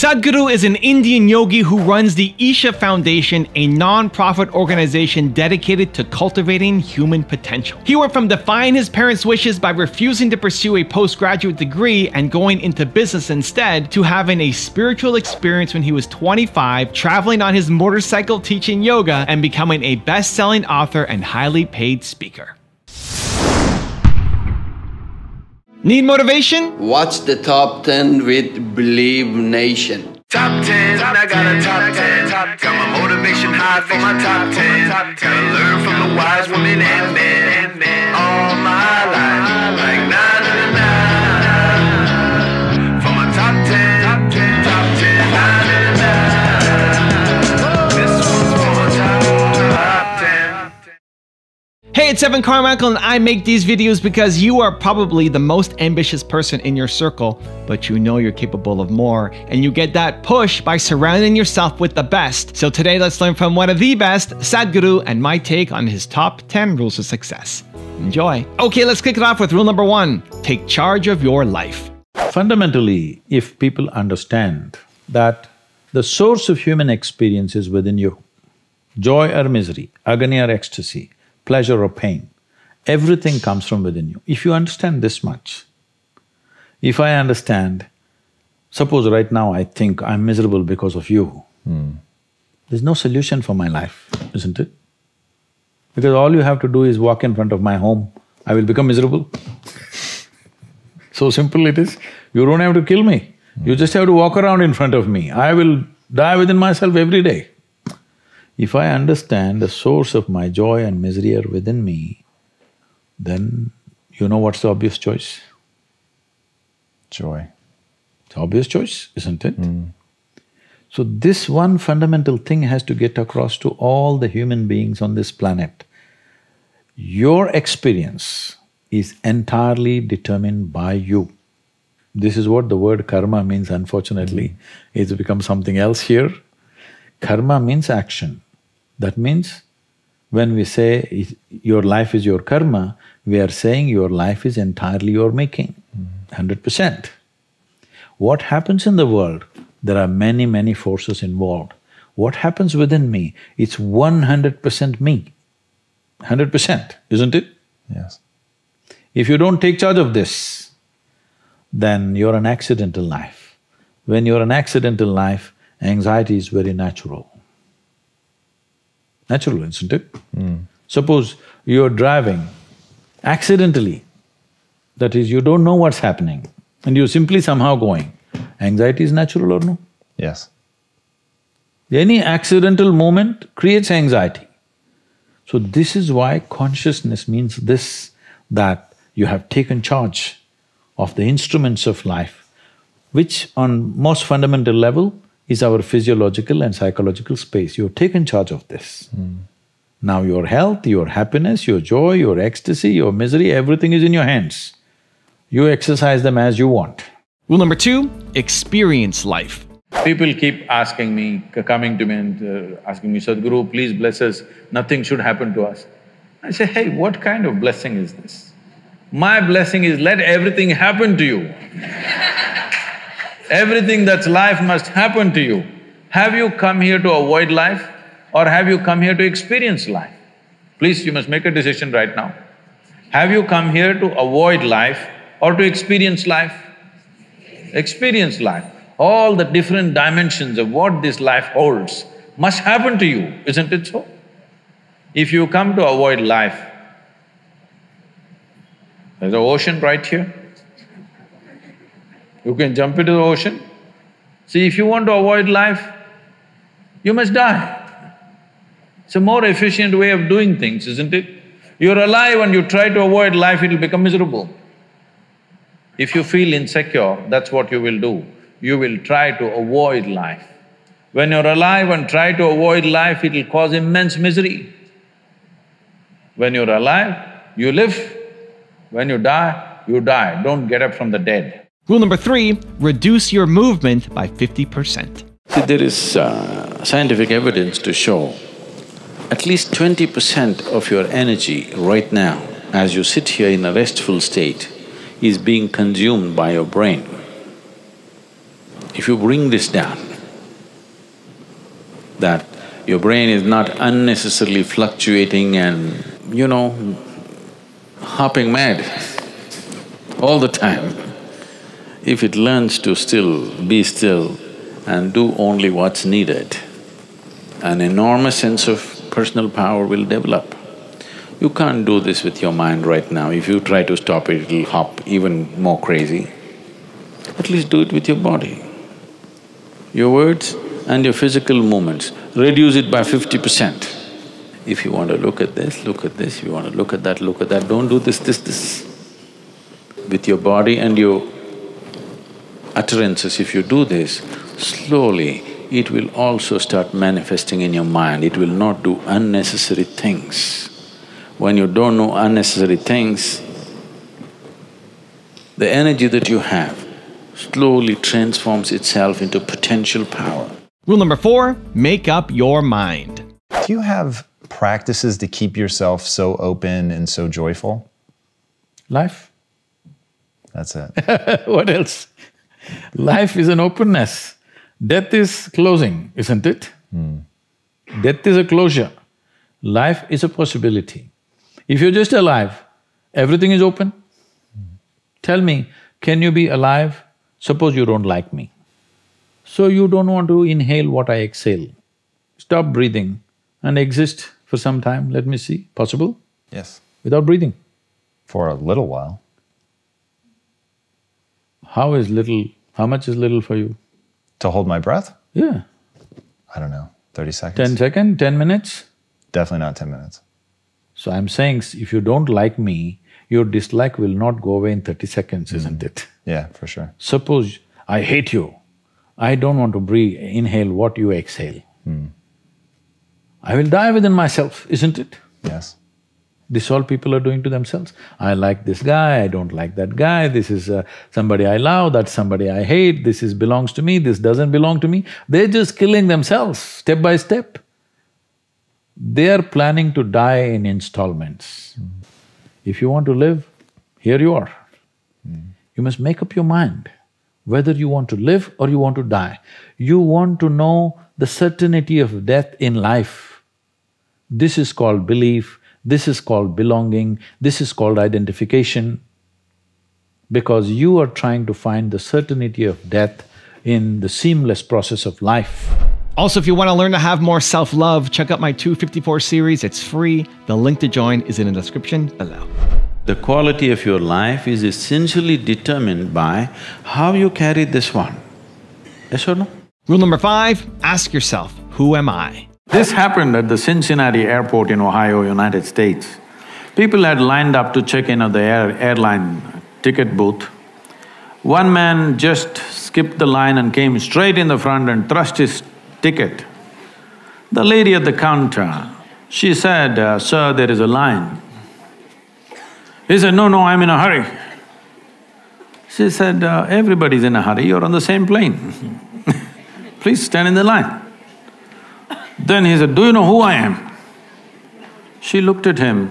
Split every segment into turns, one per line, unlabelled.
Sadhguru is an Indian yogi who runs the Isha Foundation, a non-profit organization dedicated to cultivating human potential. He went from defying his parents' wishes by refusing to pursue a postgraduate degree and going into business instead, to having a spiritual experience when he was 25, traveling on his motorcycle teaching yoga, and becoming a best-selling author and highly paid speaker. Need motivation?
Watch the top 10 with Believe Nation.
Top 10, I got a top 10. Got my motivation high for my top 10. Gotta learn from the wise women and men. All my life, like 9 and 9. For my top 10, top 10, 9 and 9. This one's for my top 10.
Hey, it's Carmichael, and I make these videos because you are probably the most ambitious person in your circle, but you know you're capable of more, and you get that push by surrounding yourself with the best. So today, let's learn from one of the best, Sadhguru, and my take on his top 10 rules of success. Enjoy. Okay, let's kick it off with rule number 1. Take charge of your life.
Fundamentally, if people understand that the source of human experience is within you, joy or misery, agony or ecstasy, pleasure or pain, everything comes from within you. If you understand this much, if I understand, suppose right now I think I'm miserable because of you, there's no solution for my life, isn't it? Because all you have to do is walk in front of my home, I will become miserable. So simple it is. You don't have to kill me, you just have to walk around in front of me. I will die within myself every day. If I understand the source of my joy and misery are within me, then you know what's the obvious choice?
Joy.
It's the obvious choice, isn't it? So this one fundamental thing has to get across to all the human beings on this planet. Your experience is entirely determined by you. This is what the word karma means, unfortunately. It's become something else here. Karma means action. That means when we say your life is your karma, we are saying your life is entirely your making, 100%. What happens in the world? There are many, many forces involved. What happens within me? It's 100% me, 100%, isn't it?
Yes.
If you don't take charge of this, then you're an accidental life. When you're an accidental life, anxiety is very natural. Natural, isn't it? Suppose you're driving accidentally, that is, you don't know what's happening and you're simply somehow going, anxiety is natural or no?
Yes.
Any accidental moment creates anxiety. So this is why consciousness means this, that you have taken charge of the instruments of life, which on most fundamental level is our physiological and psychological space. You've taken charge of this. Now your health, your happiness, your joy, your ecstasy, your misery, everything is in your hands. You exercise them as you want.
Rule number 2, experience life.
People keep asking me, coming to me and asking me, Sadhguru, please bless us, nothing should happen to us. I say, hey, what kind of blessing is this? My blessing is let everything happen to you. Everything that's life must happen to you. Have you come here to avoid life or have you come here to experience life? Please, you must make a decision right now. Have you come here to avoid life or to experience life? Experience life. All the different dimensions of what this life holds must happen to you, isn't it so? If you come to avoid life, there's an ocean right here. You can jump into the ocean. See, if you want to avoid life, you must die. It's a more efficient way of doing things, isn't it? You're alive and you try to avoid life, it'll become miserable. If you feel insecure, that's what you will do. You will try to avoid life. When you're alive and try to avoid life, it'll cause immense misery. When you're alive, you live. When you die, don't get up from the dead.
Rule number 3, reduce your movement by 50%.
See, there is scientific evidence to show at least 20% of your energy right now, as you sit here in a restful state, is being consumed by your brain. If you bring this down, that your brain is not unnecessarily fluctuating and, hopping mad all the time. If it learns to be still and do only what's needed, an enormous sense of personal power will develop. You can't do this with your mind right now. If you try to stop it, it'll hop even more crazy. At least do it with your body. Your words and your physical movements, reduce it by 50%. If you want to look at this, look at this. If you want to look at that, look at that. Don't do this. With your body and your utterances, if you do this, slowly it will also start manifesting in your mind. It will not do unnecessary things. When you don't know unnecessary things, the energy that you have slowly transforms itself into potential power.
Rule number 4, make up your mind.
Do you have practices to keep yourself so open and so joyful?
Life.
That's it.
What else? Life is an openness. Death is closing, isn't it? Death is a closure. Life is a possibility. If you're just alive, everything is open. Tell me, can you be alive? Suppose you don't like me. So you don't want to inhale what I exhale. Stop breathing and exist for some time, let me see. Possible?
Yes.
Without breathing.
For a little while.
How is little… how much is little for you?
To hold my breath?
Yeah.
I don't know, 30 seconds?
10 seconds, 10 minutes?
Definitely not 10 minutes.
So I'm saying, if you don't like me, your dislike will not go away in 30 seconds, isn't it?
Yeah, for sure.
Suppose I hate you, I don't want to inhale what you exhale. I will die within myself, isn't it?
Yes.
This all people are doing to themselves. I like this guy, I don't like that guy, this is somebody I love, that's somebody I hate, this is belongs to me, this doesn't belong to me. They're just killing themselves step by step. They are planning to die in installments. If you want to live, here you are. You must make up your mind whether you want to live or you want to die. You want to know the certainty of death in life. This is called belief, this is called belonging, this is called identification, because you are trying to find the certainty of death in the seamless process of life.
Also, if you want to learn to have more self-love, check out my 254 series. It's free. The link to join is in the description below.
The quality of your life is essentially determined by how you carry this one. Yes or no?
Rule number 5, ask yourself, who am I?
This happened at the Cincinnati airport in Ohio, United States. People had lined up to check in at the airline ticket booth. One man just skipped the line and came straight in the front and thrust his ticket. The lady at the counter, she said, "Sir, there is a line." He said, "No, I'm in a hurry." She said, "Everybody's in a hurry, you're on the same plane. Please stand in the line." Then he said, "Do you know who I am?" She looked at him,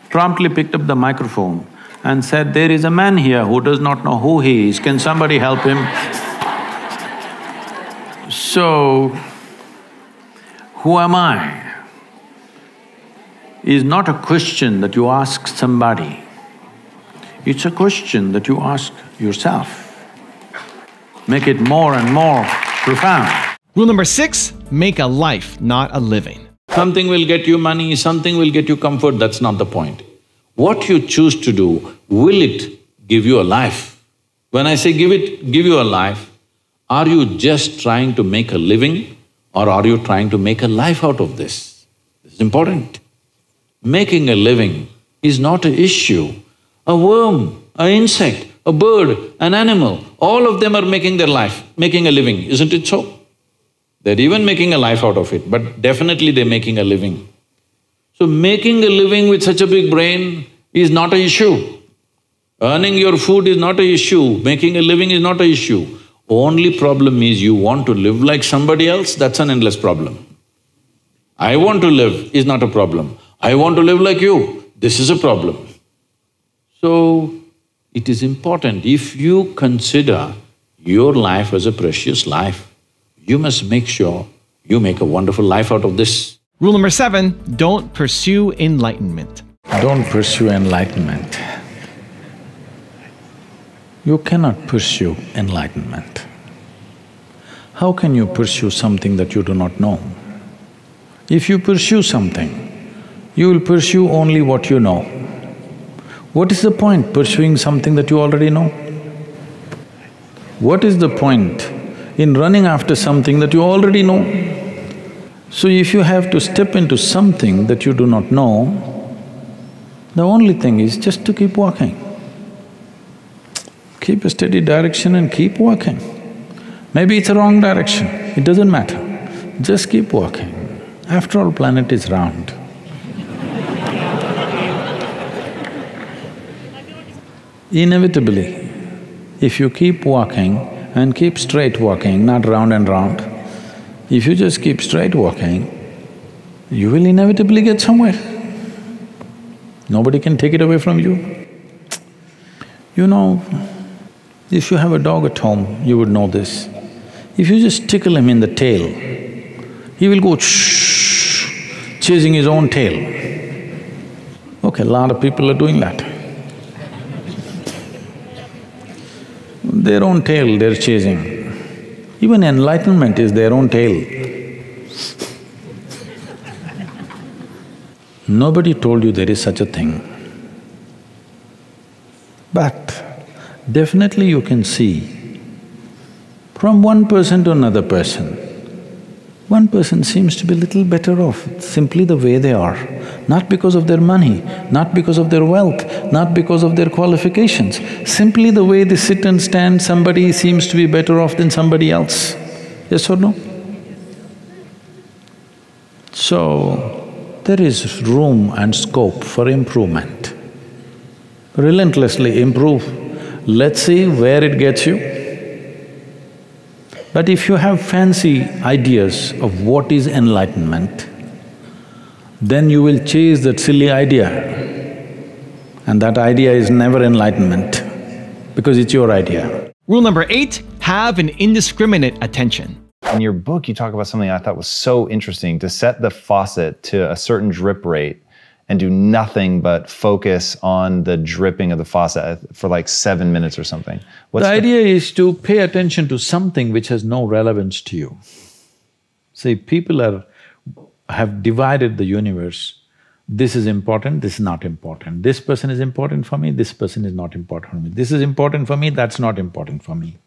promptly picked up the microphone and said, "There is a man here who does not know who he is, can somebody help him?" So, who am I is not a question that you ask somebody, it's a question that you ask yourself. Make it more and more profound.
Rule number 6, make a life, not a living.
Something will get you money, something will get you comfort, that's not the point. What you choose to do, will it give you a life? When I say give you a life, are you just trying to make a living or are you trying to make a life out of this? This is important. Making a living is not an issue. A worm, an insect, a bird, an animal, all of them are making their life, making a living, isn't it so? They're even making a life out of it, but definitely they're making a living. So making a living with such a big brain is not an issue. Earning your food is not an issue, making a living is not an issue. Only problem is you want to live like somebody else, that's an endless problem. I want to live is not a problem. I want to live like you, this is a problem. So, it is important, if you consider your life was a precious life. You must make sure you make a wonderful life out of this.
Rule number 7, don't pursue enlightenment.
Don't pursue enlightenment. You cannot pursue enlightenment. How can you pursue something that you do not know? If you pursue something, you will pursue only what you know. What is the point pursuing something that you already know? What is the point in running after something that you already know? So if you have to step into something that you do not know, the only thing is just to keep walking. Keep a steady direction and keep walking. Maybe it's a wrong direction, it doesn't matter. Just keep walking. After all, planet is round. Inevitably, if you keep walking and keep straight walking, not round and round, if you just keep straight walking, you will inevitably get somewhere. Nobody can take it away from you. You know, if you have a dog at home, you would know this. If you just tickle him in the tail, he will go shh, chasing his own tail. Okay, a lot of people are doing that. Their own tail they're chasing. Even enlightenment is their own tail. Nobody told you there is such a thing. But definitely you can see from one person to another person, one person seems to be little better off simply the way they are, not because of their money, not because of their wealth, not because of their qualifications. Simply the way they sit and stand, somebody seems to be better off than somebody else. Yes or no? So, there is room and scope for improvement. Relentlessly improve. Let's see where it gets you. But if you have fancy ideas of what is enlightenment, then you will chase that silly idea. And that idea is never enlightenment, because it's your idea.
Rule number 8, have an indiscriminate attention.
In your book, you talk about something I thought was so interesting, to set the faucet to a certain drip rate and do nothing but focus on the dripping of the faucet for like 7 minutes or something.
The idea is to pay attention to something which has no relevance to you. See, people have divided the universe. This is important, this is not important. This person is important for me, this person is not important for me. This is important for me, that's not important for me.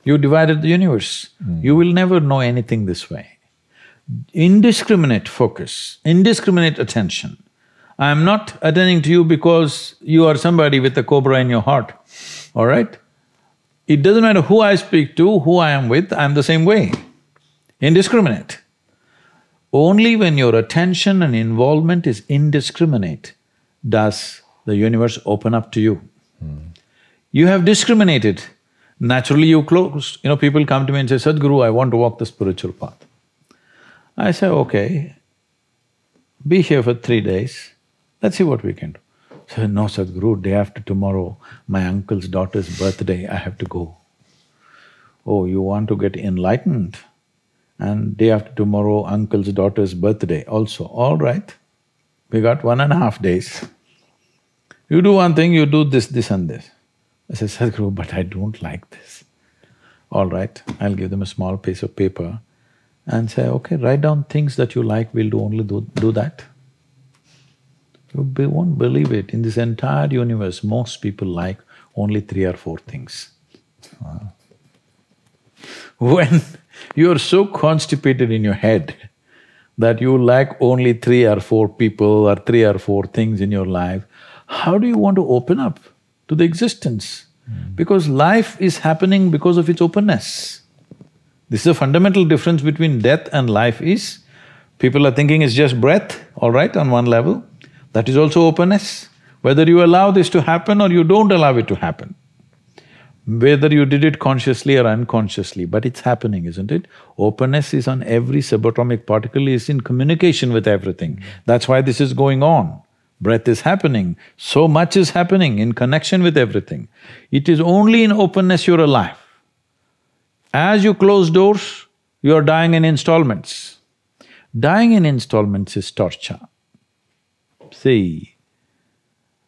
You divided the universe. You will never know anything this way. Indiscriminate focus, indiscriminate attention. I am not attending to you because you are somebody with a cobra in your heart, all right? It doesn't matter who I speak to, who I am with, I'm the same way. Indiscriminate. Only when your attention and involvement is indiscriminate does the universe open up to you. You have discriminated, naturally you close. You know, people come to me and say, Sadhguru, I want to walk the spiritual path. I say, okay, be here for 3 days, let's see what we can do. So, no Sadhguru, day after tomorrow, my uncle's daughter's birthday, I have to go. Oh, you want to get enlightened? And day after tomorrow, uncle's daughter's birthday also, all right. We got 1.5 days. You do one thing, you do this, this and this. I said, Sadhguru, but I don't like this. All right, I'll give them a small piece of paper and say, okay, write down things that you like, we'll only do that. You won't believe it, in this entire universe, most people like only 3 or 4 things. Wow. When you're so constipated in your head that you like only 3 or 4 people or 3 or 4 things in your life, how do you want to open up to the existence? Because life is happening because of its openness. This is a fundamental difference between death and life is, people are thinking it's just breath, all right, on one level. That is also openness. Whether you allow this to happen or you don't allow it to happen, whether you did it consciously or unconsciously, but it's happening, isn't it? Openness is on every subatomic particle, is in communication with everything. That's why this is going on. Breath is happening, so much is happening in connection with everything. It is only in openness you're alive. As you close doors, you're dying in installments. Dying in installments is torture. See,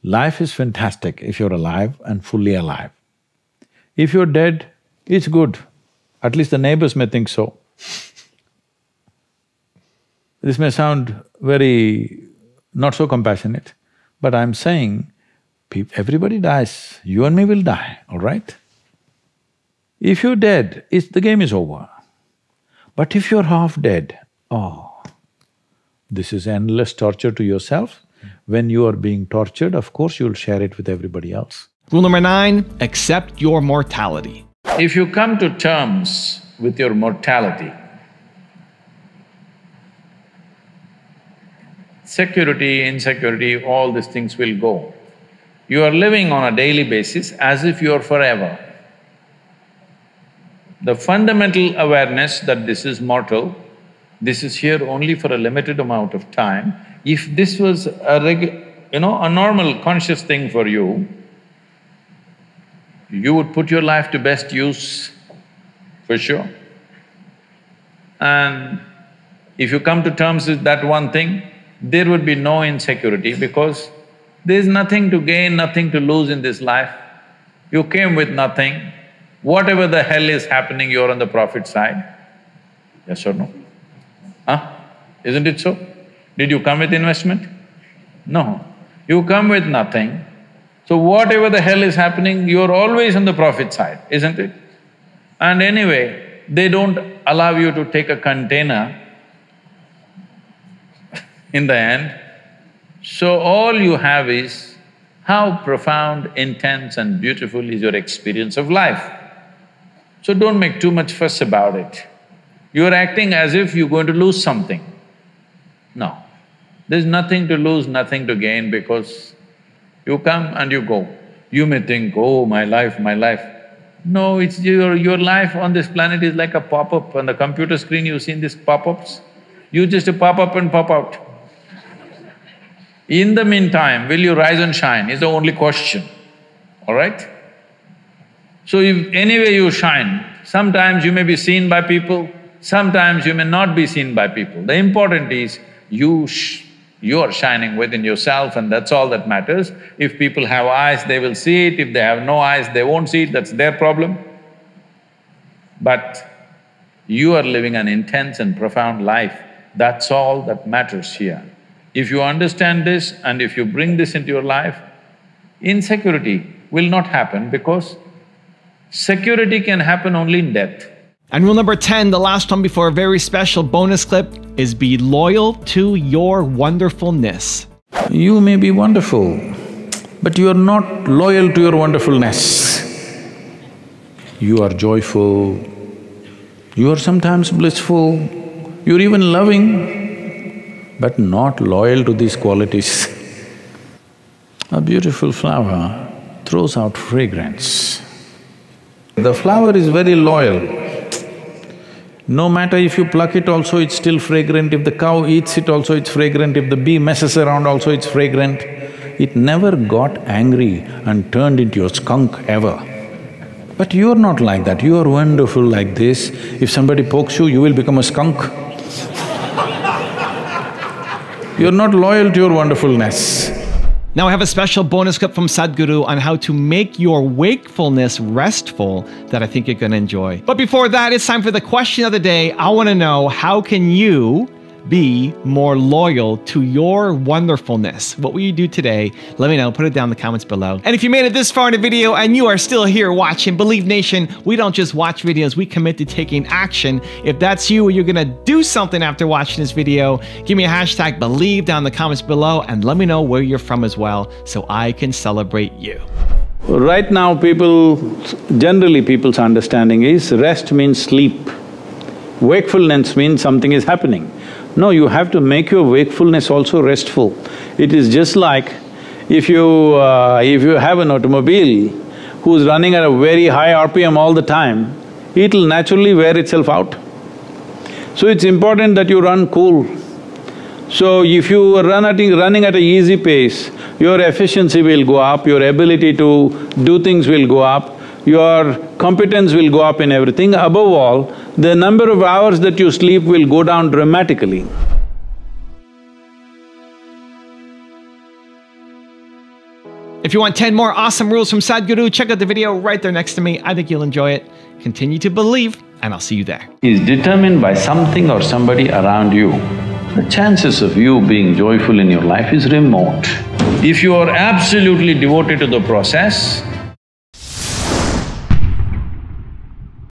life is fantastic if you're alive and fully alive. If you're dead, it's good. At least the neighbors may think so. This may sound very not so compassionate, but I'm saying everybody dies, you and me will die, all right? If you're dead, the game is over. But if you're half dead, oh, this is endless torture to yourself. When you are being tortured, of course you'll share it with everybody else.
Rule number 9, accept your mortality.
If you come to terms with your mortality, security, insecurity, all these things will go. You are living on a daily basis as if you are forever. The fundamental awareness that this is mortal, this is here only for a limited amount of time, if this was a normal conscious thing for you, you would put your life to best use, for sure. And if you come to terms with that one thing, there would be no insecurity because there's nothing to gain, nothing to lose in this life. You came with nothing. Whatever the hell is happening, you're on the profit side. Yes or no? Huh? Isn't it so? Did you come with investment? No. You come with nothing. So whatever the hell is happening, you're always on the profit side, isn't it? And anyway, they don't allow you to take a container in the end. So all you have is how profound, intense and beautiful is your experience of life. So don't make too much fuss about it. You're acting as if you're going to lose something. No, there's nothing to lose, nothing to gain because you come and you go. You may think, oh, my life, my life. No, it's your life on this planet is like a pop-up. On the computer screen you've seen these pop-ups? You just pop up and pop out. In the meantime, will you rise and shine is the only question, all right? So if anyway you shine, sometimes you may be seen by people, sometimes you may not be seen by people. The important is you are shining within yourself and that's all that matters. If people have eyes, they will see it. If they have no eyes, they won't see it, that's their problem. But you are living an intense and profound life, that's all that matters here. If you understand this and if you bring this into your life, insecurity will not happen because security can happen only in death.
And rule number 10, the last one before a very special bonus clip, is be loyal to your wonderfulness.
You may be wonderful, but you are not loyal to your wonderfulness. You are joyful, you are sometimes blissful, you're even loving, but not loyal to these qualities. A beautiful flower throws out fragrance. The flower is very loyal. No matter if you pluck it also, it's still fragrant. If the cow eats it also, it's fragrant. If the bee messes around also, it's fragrant. It never got angry and turned into a skunk ever. But you're not like that, you are wonderful like this. If somebody pokes you, you will become a skunk. You're not loyal to your wonderfulness.
Now I have a special bonus clip from Sadhguru on how to make your wakefulness restful that I think you're gonna enjoy. But before that, it's time for the question of the day. I wanna know, how can you be more loyal to your wonderfulness? What will you do today? Let me know, put it down in the comments below. And if you made it this far in the video and you are still here watching, Believe Nation, we don't just watch videos, we commit to taking action. If that's you or you're gonna do something after watching this video, give me a hashtag Believe down in the comments below and let me know where you're from as well so I can celebrate you.
Right now generally people's understanding is rest means sleep. Wakefulness means something is happening. No, you have to make your wakefulness also restful. It is just like if you have an automobile who's running at a very high RPM all the time, it'll naturally wear itself out. So it's important that you run cool. So if you are running at an easy pace, your efficiency will go up, your ability to do things will go up, your
competence will go up in everything. Above all, the number of hours that you sleep will go down dramatically.
If you want 10 more awesome rules from Sadhguru, check out the video right there next to me. I think you'll enjoy it. Continue to believe, and I'll see you there.
Is determined by something or somebody around you. The chances of you being joyful in your life is remote. If you are absolutely devoted to the process,